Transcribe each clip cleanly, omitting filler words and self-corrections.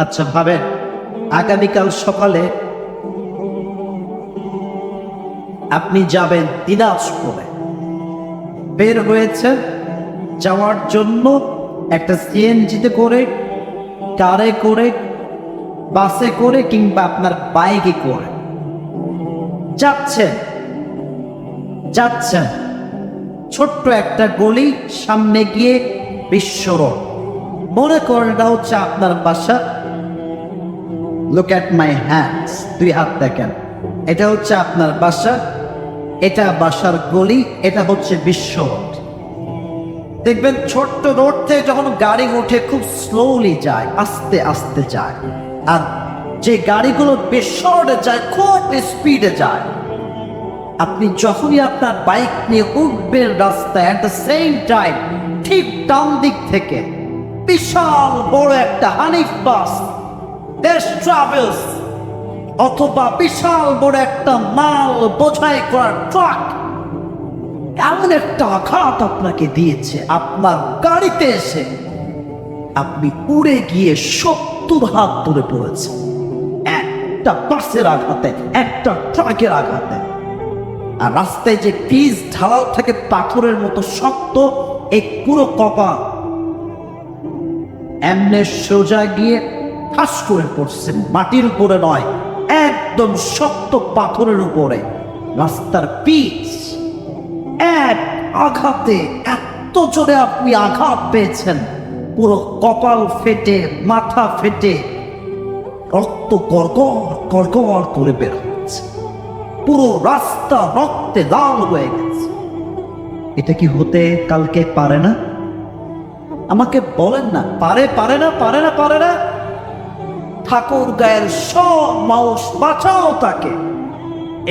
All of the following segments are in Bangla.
আচ্ছা ভাবেন, আগামীকাল সকালে আপনি যাবেন দিনাজপুরে, বের হয়েছেন যাওয়ার জন্য একটা সিএনজিতে করে, কারে করে, বাসে করে কিংবা আপনার বাইকে করে যাচ্ছেন যাচ্ছেন ছোট্ট একটা গলি, সামনে গিয়ে বিশ্ব রোড, মনে করেন এটা হচ্ছে আপনার বাসা। লুক অ্যাট মাই হ্যান্ডস, দুই হাত দেখেন, এটা হচ্ছে আপনার বাসা, এটা বাসার গলি, এটা হচ্ছে বিশ্ব রোড। দেখবেন ছোট্ট রোড থেকে যখন গাড়ি ওঠে খুব স্লোলি যায়, আস্তে আস্তে যায়, আর যে গাড়িগুলো বিশ্ব রোডে যায় খুব স্পিডে যায়। আপনি যখনই আপনার বাইক নিয়ে উঠবেন রাস্তায়, অ্যাট দ্য সেম টাইম ঠিক ডান দিক থেকে বিশাল বড় একটা হানিফ বাস, দেশ ট্রাভেলস, অথবা বিশাল বড় একটা মাল বোঝাই করার ট্রাক এমন একটা আঘাত আপনাকে দিয়েছে আপনার গাড়িতে এসে, আপনি উড়ে গিয়ে 70 হাত দূরে পড়েছেন, একটা বাসের আঘাতে, একটা ট্রাকের আঘাতে। আর রাস্তায় যে পিচ ঢালাও থাকে পাথরের মতো শক্ত, এই পুরো কপাল এমনে সোজা গিয়ে ঠাস করে পড়ছেন, মাটির উপরে নয়, একদম শক্ত পাথরের উপরে। রাস্তার পিচ এক আঘাতে এত জোরে আপনি আঘাত পেয়েছেন, পুরো কপাল ফেটে, মাথা ফেটে রক্ত গড়গড় গড়গড় করে বের হচ্ছে, পুরো রাস্তা রক্তে লাল হয়ে গেছে। এটা কি হতে কালকে পারে না? আমাকে বলেন না, পারে পারে না পারে না পারে না? ঠাকুর গায়ের সব মানুষ বাঁচাও তাকে,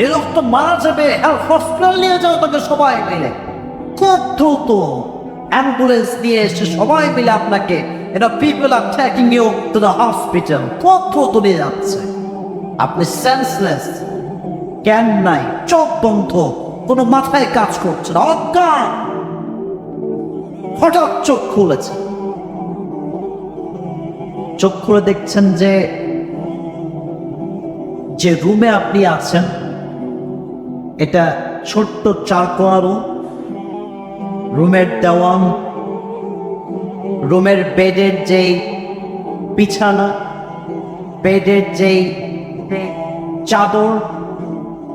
এরকম তো মারা যাবে, হসপিটাল নিয়ে যাও তাকে সবাই মিলে, খুব দ্রুত অ্যাম্বুলেন্স নিয়ে এসে সবাই মিলে আপনাকে, এটা people are taking you to the hospital, খুব দ্রুত নিয়ে যাচ্ছে। আপনি সেন্সলেস, জ্ঞান নাই, চোখ বন্ধ, কোনো মাথায় কাজ করছে না, অজ্ঞান। হঠাৎ চোখ খুলেছে, চোখ খুলে দেখছেন যে যে রুমে আপনি আছেন এটা ছোট্ট 4 কোণা রুম। রুমের দেওয়াল, রুমের বেডের যেই বিছানা, বেডের যেই চাদর,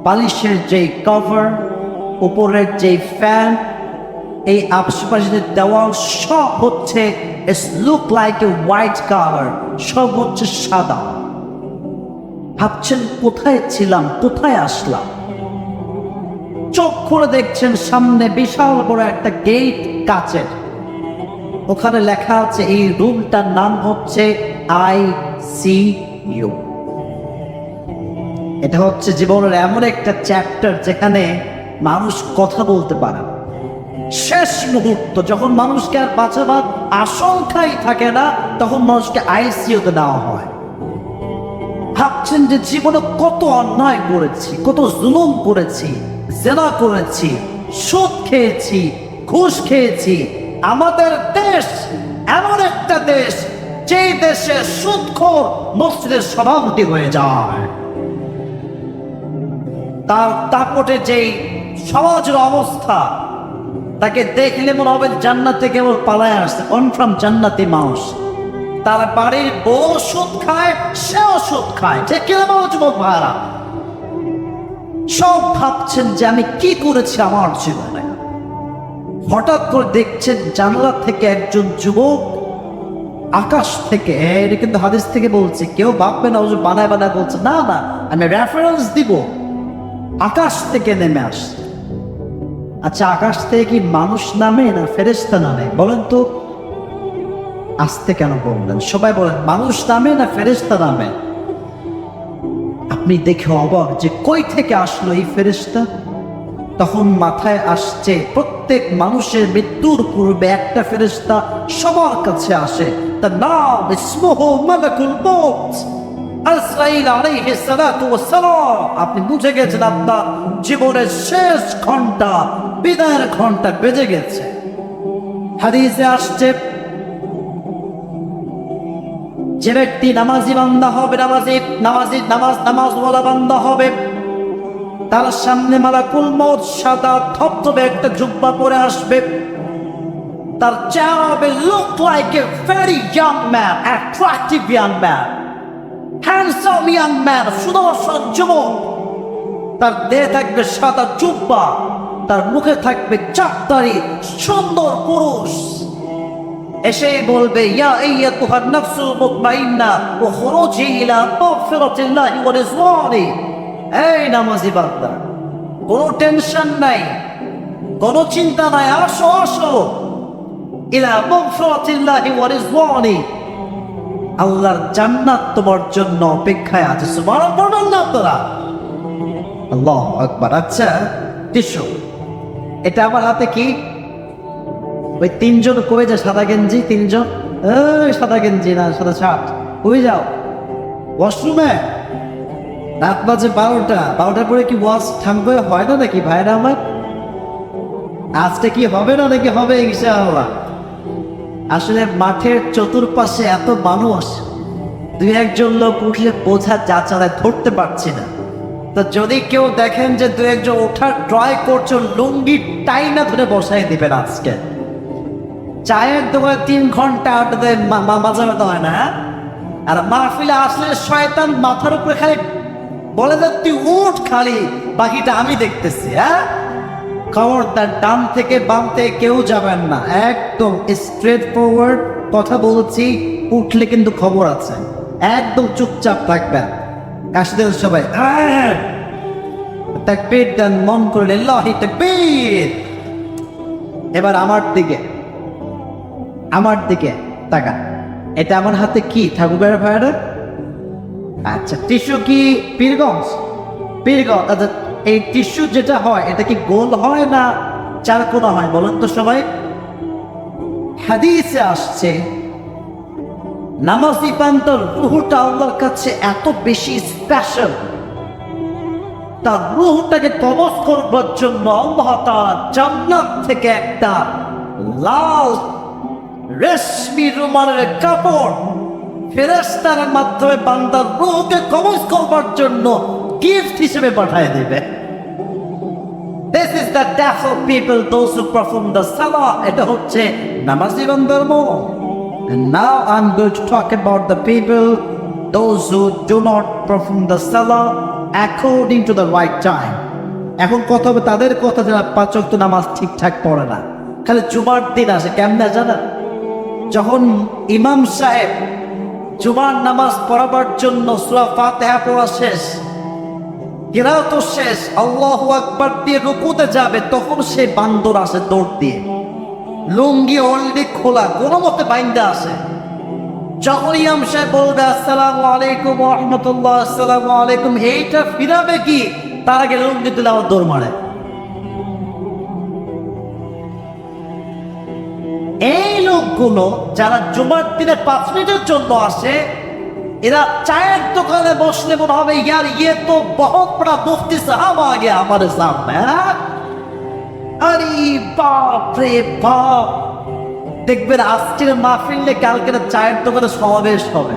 বালিশের যেই কভার, উপরের যেই ফ্যান, এই আশেপাশের দেওয়াল সব হচ্ছে it's look like a white colour, সব হচ্ছে সাদা। ভাবছেন কোথায় ছিলাম, কোথায় আসলাম? চোখ খুলে দেখছেন সামনে বিশাল বড় একটা গেট কাচের, ওখানে লেখা আছে এই রুমটার নাম হচ্ছে ICU। এটা হচ্ছে জীবনের এমন একটা চ্যাপ্টার যেখানে মানুষ কথা বলতে পারে না। শেষ মুহূর্ত যখন মানুষকে আর বাঁচাবার আশঙ্কাই থাকে না, তখন মানুষকে ICUতে দেওয়া হয়। ভাবছেন যে জীবনে কত অন্যায় করেছি, কত জুলুম করেছি, জেনা করেছি, সুদ খেয়েছি, ঘুষ খেয়েছি। আমাদের দেশ এমন একটা দেশ, যে দেশে সুদখোর মসজিদের সভাপতি হয়ে যায়, তার দাপটে যেই সমাজের অবস্থা, তাকে দেখলে মনে হবে জান্নাত থেকে কেবল পালায় আসছে, কনফার্ম জান্নাতি মানুষ। তার বাড়ির বউ সুদ খায়, সেও সুদ খায়, যে কেন যুবক ভাইরা সব ভাবছেন যে আমি কি করেছি আমার জীবনে। হঠাৎ করে দেখছেন জানলা থেকে একজন যুবক আকাশ থেকে, এটা কিন্তু হাদিস থেকে বলছে, কেউ ভাববে না ও যে বানায় বানায় বলছে, না না, আমি রেফারেন্স দিব, আকাশ থেকে নেমে আসছে। আচ্ছা, আকাশ থেকে কি মানুষ নামে না ফেরেশতা নামে বলেন তো? আসতে কেন বললেন? সবাই বলেন মানুষ নামে না ফেরেশতা নামে। আপনি দেখে অবাক যে কই থেকে আসলো এই ফেরেশতা। তখন মাথায় আসছে প্রত্যেক মানুষের মৃত্যুর পূর্বে একটা ফেরেশতা সবার কাছে আসে, তার নাম ইসমুহু মালাকুল মউত, আজরাইল আলাইহিস সালাতু ওয়াস সালাম। আপনি বুঝে গেছেন আপনার জীবনের শেষ ঘন্টা, বিদায়ের ঘন্টা বেজে গেছে। হাদিসে আসছে যে ব্যক্তি নামাজি বান্দা হবে, নামাজওয়ালা বান্দা হবে, তার সামনে মালাকুল মউত সাদা ধবধবে একটা জুব্বা পরে আসবে। তার চেহারা হবে look like a very young man, attractive young man, handsome young man, সুদর্শন যুবক। তার দেহে থাকবে সাদা জুব্বা, তার মুখে থাকবে চাকতারি, সুন্দর পুরুষ। এসে বলবে ইয়া আইয়াতুহান নাফসুল মুতমাইন্না উখরুজি ইলা মাগফিরাতিল্লাহি ওয়া রিজওয়ানি। এই নামাজি বান্দা, কোনো টেনশন নাই, কোনো চিন্তা নাই, আসো আসো ইলা মাগফিরাতিল্লাহি ওয়া রিজওয়ানি। আল্লাহর জান্নাত তোমার জন্য অপেক্ষায় আছে। সুবহানাল্লাহ। তোরা আল্লাহু আকবার। আচ্ছা টিস্যু, এটা আমার হাতে কি? ওই তিনজন কই যায়? সাদা গেঞ্জি তিনজন, সাদা গেঞ্জি না সাদা শার্ট, কই যাও? ওয়াশরুমে। রাত বাজে 12টার পরে কি ওয়াশ থামবে হয় না নাকি ভাইরা আমার? আজকে কি হবে না নাকি? হবে ইনশাআল্লাহ। আসলে মাঠের চতুর্পাশে এত মানুষ, দুই একজন লোক উঠলে বোঝা যাচাড়ায় ধরতে পারছি না। তো যদি কেউ দেখেন যে দুই একজন ওঠার ট্রাই করছো, লুঙ্গি টাইনা ধরে বসাই দিবেন। আজকে চায়ের দোকানে 3 ঘন্টা আড্ডা দেয়, মাজা ব্যথা হয় না? আর মাহফিলে আসলে শয়তান মাথার উপরে খালি বলে যে তুই উঠ, খালি বাকিটা আমি দেখতেছি। হ্যাঁ, খবরদার ডান থেকে বাম থেকে কেউ যাবেন না, একদম স্ট্রেট ফরওয়ার্ড কথা বলছি। উঠলে কিন্তু খবর আছে, একদম চুপচাপ থাকবেন। কাশিদের সবাই তাকবীর দেন, মন করে লিল্লাহি তাকবীর। এবার আমার দিকে তাকা। এটা আমার হাতে কি ঠাকুরের ভাইরা? আচ্ছা, টিস্যু কি পীরগঞ্জ? আচ্ছা, এই টিস্যু যেটা হয় এটা কি গোল হয় না চারকোনা হয় বলেন তো সবাই? হাদিসে আসছে নামাজি বান্দার রূহটা আল্লাহর কাছে এত বেশি স্পেশাল, তার রূহটাকে কবজ করবার জন্য আল্লাহ তাআলা জান্নাত থেকে একটা লাল রেশমি রুমালের কাপড় ফেরেশতার মাধ্যমে বান্দার রূহকে কবজ করবার জন্য গিফট হিসেবে পাঠিয়ে দেবে। This is the death of people, those who perform the salah. এটা হচ্ছে নামাজি বান্দার মন। And now I'm going to talk about the people, those who do not perform the salah according to the right time. এখন কথা হবে তাদের কথা, যারা 5 ওয়াক্ত নামাজ ঠিকঠাক পড়ে না, খালি জুমার দিন আসে। কেমনে জানেন? যখন ইমাম সাহেব জুমার নামাজ পড়াবার জন্য সূরা ফাতিহা পড়া শেষ, কিরাত শেষ, আল্লাহু আকবার দিয়ে রুকুতে যাবে, তখন সে বান্দর আসে দৌড় দিয়ে, লুঙ্গি অলরেডি খোলা, কোনো মতে বাইন্দা আসে। যখন ইমাম সাহেব বলবে আসসালামু আলাইকুম ওয়া রাহমাতুল্লাহ, আসসালামু আলাইকুম, এইটা ফিরাবে কি তার আগে লুঙ্গি তুলে আবার দৌড় মারে। এই লোকগুলো যারা জুমার দিনে 5 মিনিটের জন্য আসে, এরা চায়ের দোকানে বসলে মনে হবে ইয়ার ইয়ে তো বহুত বড় মুফতি সাহাব আ গয়া আমাদের সামনে। আরে বাপ রে বাপ, দেখবেন আজকের মাহফিলে কালকে চায়ের দোকানে সমাবেশ হবে।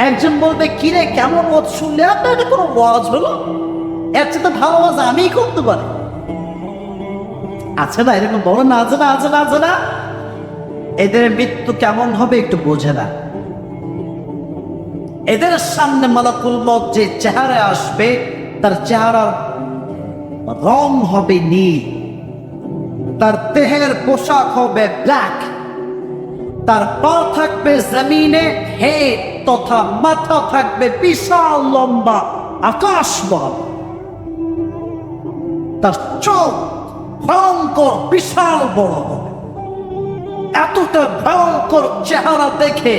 একজন বলবে কিরে কেমন ওয়াজ শুনলে? আপনার এটা কোনো ওয়াজ হলো? এর চেয়ে তো ভালো ওয়াজ আমিই করতে পারি। আছে না এরকম বড়? না আছে না। এদের মৃত্যু কেমন হবে একটু বোঝে না। এদের সামনে মালাকুল মউত যে চেহারা আসবে, তার চেহারার রং হবে নীল, তার দেহের পোশাক হবে ব্ল্যাক, তার পা থাকবে জমিনে, হেড তথা মাথা থাকবে বিশাল লম্বা আকাশ বড়, তার চোখ ভয়ঙ্কর বিশাল বড় হবে। এতটা ভয়ঙ্কর চেহারা দেখে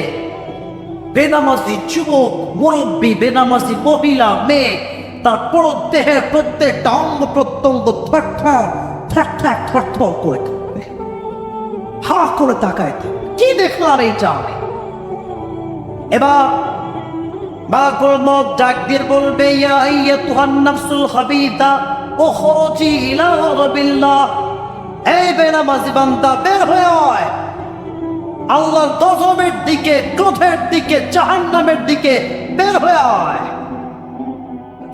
বেনামাজি যুবক, মুরব্বী, বেনামাজি মহিলা, মেয়ে, তার পুরো দেহের প্রত্যেকটা অঙ্গ প্রত্যঙ্গ থরথর করে থাকবে, হা করে তাকায় থাকবে, কি দেখলাম এইটা আমি। এবার মালাকুল মউত ডাক দিয়ে বলবে ইয়া আইয়াতুহান নাফসুল খাবিথা উখরুজি ইলা রাব্বিল্লাহ। এই বেনামাজি বান্দা বের হয়ে আয়, আল্লাহর গজবের দিকে, ক্রোধের দিকে, জাহান্নামের দিকে বের হয়ে আয়।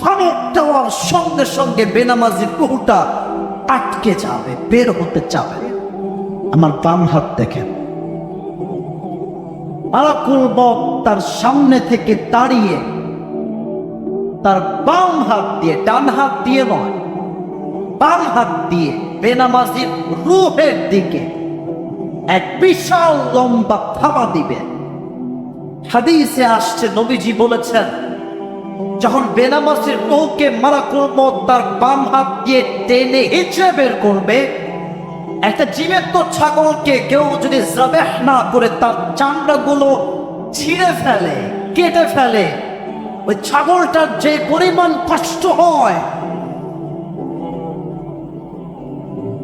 ধমক দেওয়ার সঙ্গে সঙ্গে বেনামাজি রূহটা আটকে যাবে, বের হতে চাবে। আমার বাম হাত দেখেন, মালাকুল মউত তার সামনে থেকে দাঁড়িয়ে তার বাম হাত দিয়ে, ডান হাত দিয়ে নয়, বাম হাত দিয়ে বেনামাজির রূহের দিকে এক বিশাল লম্বা থাবা দিবে। হাদিসে আসছে, নবীজি বলেছেন, যখন বেনামাজির রূহকে মালাকুল মউত তার বাম হাত দিয়ে টেনে হিচড়ে বের করবে, একটা জীবিত ছাগলকে কেউ যদি যাবেহ না করে তার চামড়াগুলো ছিঁড়ে ফেলে, কেটে ফেলে, ওই ছাগলটার যে পরিমাণ কষ্ট হয়,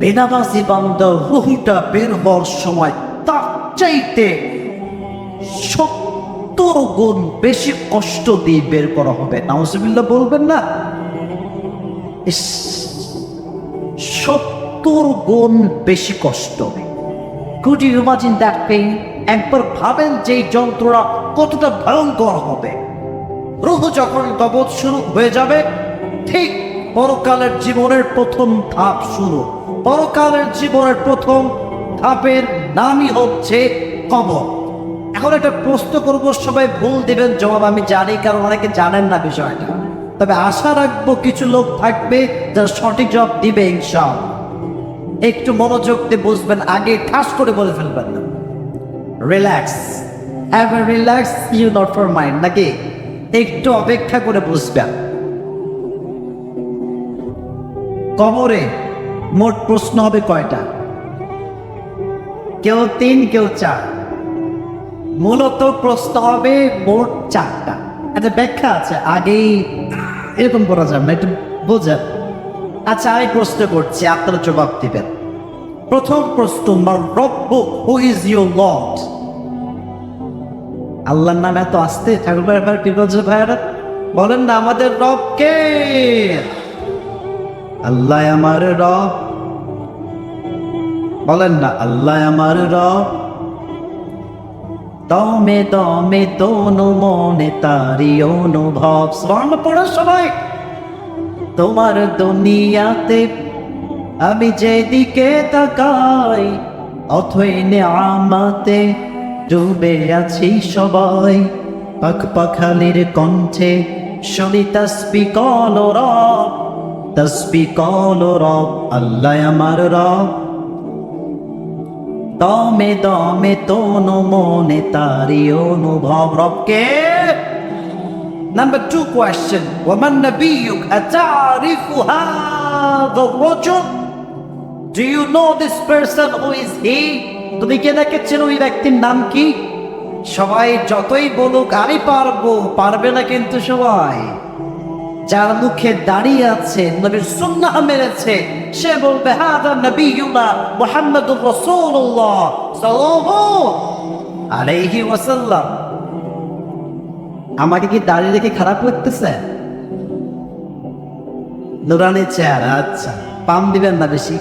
বেনামাজি বান্দার রূহটা বের হওয়ার সময় তার চাইতে 70 গুণ বেশি কষ্ট দিয়ে বের করা হবে। নাউজুবিল্লাহ বলবেন না? 70 গুণ বেশি কষ্ট। Could you imagine that pain? একবার ভাবেন যে যন্ত্রণা কতটা ভয়ঙ্কর হবে। রূহ যখন কবজ শুরু হয়ে যাবে, ঠিক পরকালের জীবনের প্রথম ধাপ শুরু। পরকালের জীবনের প্রথম ধাপের নামই হচ্ছে কবর। এখন একটা প্রশ্ন করব, সবাই ভুল দিবেন জবাব আমি জানি, কারণ অনেকে জানেন না বিষয়টা। তবে আশা রাখবো কিছু লোক থাকবে যারা সঠিক জবাব দিবে ইনশাআল্লাহ। একটু মনোযোগ দিয়ে বুঝবেন, আগে ঠাস করে বলে ফেলবেন না। Relax, have a relax, you not for mind, নাকি একটু অপেক্ষা করে বুঝবেন। কবরে মোট প্রশ্ন হবে কয়টা? কেউ 3, কেউ 4। মূলত প্রশ্ন হবে মোট 4টা। একটা ব্যাখ্যা আছে, আগেই এরকম করা যাবে না, একটু বোঝেন। আচ্ছা, আমি প্রশ্ন করছি, আপনারা জবাব দিবেন। প্রথম প্রশ্ন, মার রব্বুক, হু ইজ ইউর লর্ড? আল্লাহর নাম এত আসতে ঠাকুর ভাই কি বলছে ভাইরা? বলেন না, আমাদের রব কে? আল্লাহ আমার রব। বলেন না, আল্লাহ আমার রব। দমে দমে দোনো মনে তারি অনুভব। স্বর্ণ পড়ো সবাই। তোমার দুনিয়াতে আমি যেদিকে তাকাই, অথই নিয়ামতে ডুবে আছি সবাই। পাখ পাখালির কণ্ঠে শুনি তাসবিহ কলো রব, তাসবিহ কলো রব, আল্লাহ আমার রব। দমে দমে তোনো মনে তারি অনুভব। রবকে। Number 2 question, وَمَنْ نَبِيُّكَ أَتَعْرِفُ هَذَا الرَّجُلَ? Do you know this person? Who is he? তুমি কে দেখেছেন? ওই ব্যক্তির নাম কি? সবাই যতই বলুক আমি পারবো, পারবে না কিন্তু সবাই। যার মুখে দাঁড়িয়ে আছে, নবীর সুন্নাহ মেরেছে, সে বলবে হাদা নবিয়ুনা মুহাম্মাদুর রাসূলুল্লাহ সাল্লাল্লাহু আলাইহি ওয়াসাল্লাম। আমাকে কি দাঁড়িয়ে রেখে খারাপ লাগতেছে? নুরানি চেহারা, আচ্ছা পাম দিবেন না বেশি,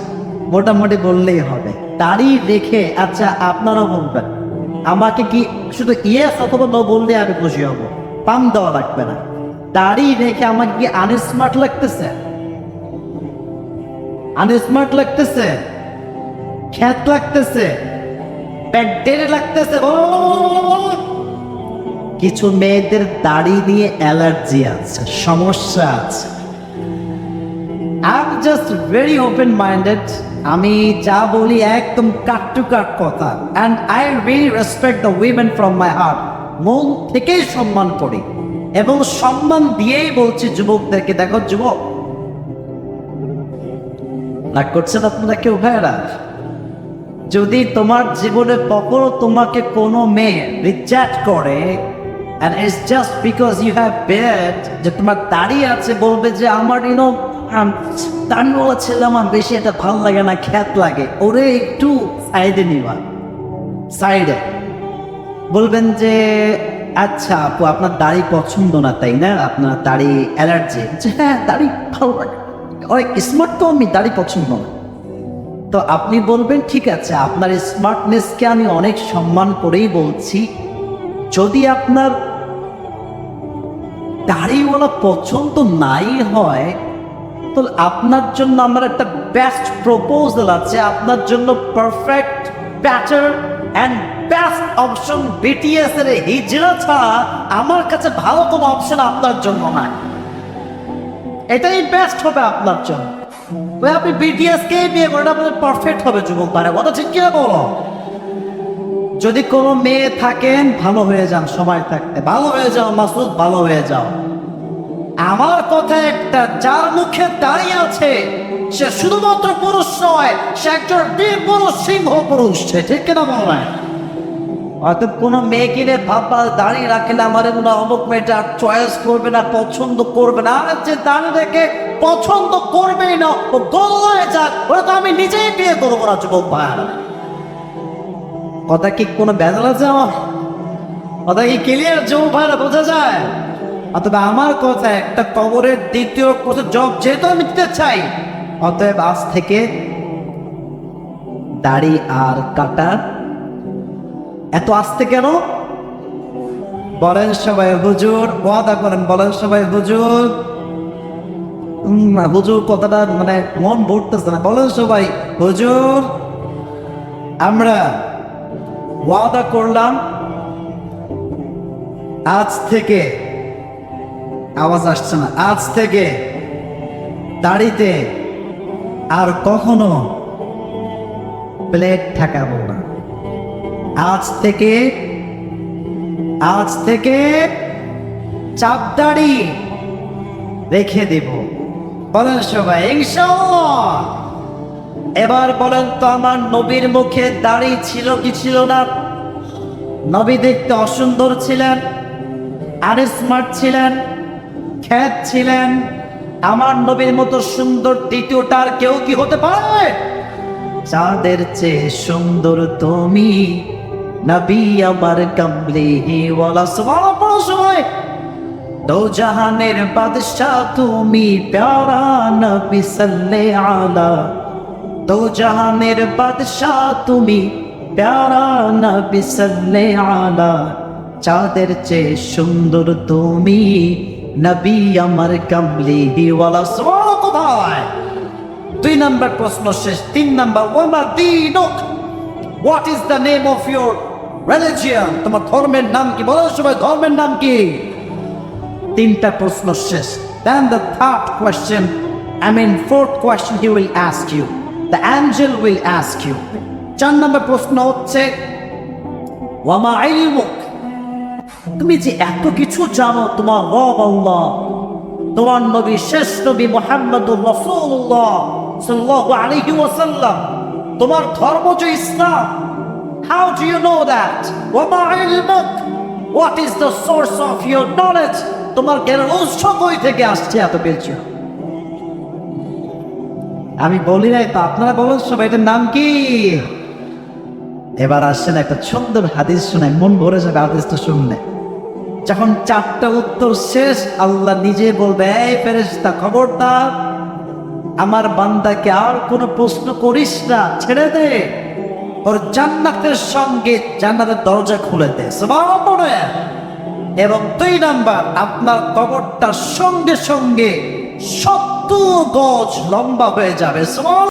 মোটামুটি বললেই হবে। দাঁড়িয়ে রেখে, আচ্ছা আপনারাও বলবেন। আমাকে কি শুধু ইয়েস অথবা নো বললে আমি খুশি হব, পাম দেওয়া লাগবে না। দাড়ি রেখে আমাকে কি আনস্মার্ট লাগতেছে? আনস্মার্ট লাগতেছে? খ্যাত লাগতেছে? ব্যাকডেরে লাগতেছে? কিছু মেয়েদের দাড়ি নিয়ে অ্যালার্জি আছে, সমস্যা আছে। I'm just very open minded. আমি যা বলি একদম কাট টু কাট কথা, and I really respect the women from my heart. মন থেকেই সম্মান করি এবং সম্মান দিয়েই বলছি যুবকদেরকে, দেখো যুবক, রাগ করছেন আপনারা কেউ ভাইরা? যদি তোমার জীবনে কখনো তোমাকে কোনো মেয়ে রিজেক্ট করে, and it's just because you have beard, যে তোমার দাড়ি আছে, বলবে যে আমার দাড়িওয়ালা ছেলে আমার বেশি এটা ভালো লাগে না, খ্যাত লাগে, ওরে একটু সাইডে নিবা, সাইডে বলবেন যে আচ্ছা আপু আপনার দাড়ি পছন্দ না তাই না, আপনার দাড়ি অ্যালার্জি। হ্যাঁ দাড়ি ভালো লাগে, অনেক স্মার্ট তো আমি, দাড়ি পছন্দ না। তো আপনি বলবেন ঠিক আছে, আপনার স্মার্টনেসকে আমি অনেক সম্মান করেই বলছি, যদি আপনার দাড়িওয়ালা পছন্দ নাই হয়, তো আপনার জন্য আমার একটা বেস্ট প্রপোজাল আছে। আপনার জন্য perfect, better and best option BTS এর হিজরা ছাড়া আমার কাছে ভালো কোনো অপশন আপনার জন্য নাই। এটাই বেস্ট হবে আপনার জন্য। ওই আপনি বিটিএস কে বিয়ে করেন, আপনার পারফেক্ট হবে যুবক ভাইরা, কথা ঠিক কিনা বলো? যদি কোনো মেয়ে থাকেন ভালো হয়ে যান, সময় থাকতে ভালো হয়ে যাও মাসুদ, ভালো হয়ে যাও। আমার কথা একটা, যার মুখে দাঁড়িয়ে আছে সে শুধুমাত্র পুরুষ নয়, সে একজন বীর পুরুষ, সিংহ পুরুষ, সে ঠিক কিনা বলেন? অর্থাৎ কোনো মেয়ে কিনে ভাববা দাঁড়িয়ে রাখলে আমার মনে অমুক মেয়েটা চয়েস করবে না, পছন্দ করবে না। আর যে দাঁড়িয়ে রেখে পছন্দ করবেই না, ও গোল হয়ে যাক, ওরা তো আমি নিজেই বিয়ে করবো না যুবক ভাইয়ারা। কথা কি কোনো বেদল আছে আমার? কথা কি ক্লিয়ার যুবক ভাইয়ারা, বোঝা যায়? অতএব আমার কথা একটা, কবরের দ্বিতীয় জব যেহেতু আমি দিতে চাই, অতএব আজ থেকে দাড়ি আর কাটা এত আসতে কেন? বলেন সবাই হুজুর, ওয়াদা করেন, বলেন সবাই হুজুর। হুজুর কথাটা মানে মন ভরতেছে না, বলেন সবাই হুজুর। আমরা ওয়াদা করলাম আজ থেকে, আওয়াজ আসছে না, আজ থেকে দাড়িতে আর কখনো প্লেট ঠেকাবো না। আজ থেকে চাপ দাড়ি রেখে দেব। বলেন সবাই ইনশাআল্লাহ। এবার বলেন তো, আমার নবীর মুখে দাড়ি ছিল কি ছিল না? নবী দেখতে অসুন্দর ছিলেন, আনস্মার্ট ছিলেন, খ্যাত ছিলেন। আমার নবীর মতো সুন্দর দ্বিতীয়টা আর কেউ কি হতে পারে? চাঁদের চেয়ে সুন্দর তুমি, নবী আমার কামলিহি ওয়ালা। সুবহানাল্লাহ। সবাই দো জাহানের বাদশা তুমি, প্যারা নবী সাল্লে আলা। দো জাহানের বাদশা তুমি, প্যারা নবী সাল্লে আলা। চাঁদের চেয়ে সুন্দর তুমি, নবী আমার কামলিহি ওয়ালা। সুবহানাল্লাহ। 2 নম্বর প্রশ্ন শেষ। 3 নম্বর, ওয়ামা দীনুক, what is the name of your religion? তোমার ধর্মের নাম কি? বলো সবাই, ধর্মের নাম কি? 3টা প্রশ্ন শেষ। Then the third question, fourth question he will ask you, the angel will ask you. 4 নম্বর প্রশ্ন হচ্ছে, ওয়ামা ইলমুক, তুমি যে এত কিছু জানো, তোমার রব আল্লাহ, তোমার নবী শেষ নবী মুহাম্মদুর রাসূলুল্লাহ সাল্লাল্লাহু আলাইহি ওয়াসাল্লাম, তোমার ধর্ম যে ইসলাম, how do you know that? ওয়ামা ইলমুক, what is the source of your knowledge? তোমার জ্ঞানের উৎস কই থেকে আসছে এত বেশি? আমি বলি নাই তো, আপনারা বলেন সবাই এটার নাম কি? এবার আসছেন একটা সুন্দর হাদিস শুনে, মন ভরে যাবে হাদিসটা শুনলে। যখন 4টা উত্তর শেষ, আল্লাহ নিজে বলবে, এই ফেরেশতা খবরদার, আমার বান্দাকে আর কোনো প্রশ্ন করিস না, ছেড়ে দে, ওর জান্নাতের সঙ্গে জান্নাতের দরজা খুলে দে। সুবহানাল্লাহ। এবং 2 নাম্বার, আপনার কবরটার সঙ্গে সঙ্গে 70 গজ লম্বা হয়ে যাবে। সুবহানাল্লাহ।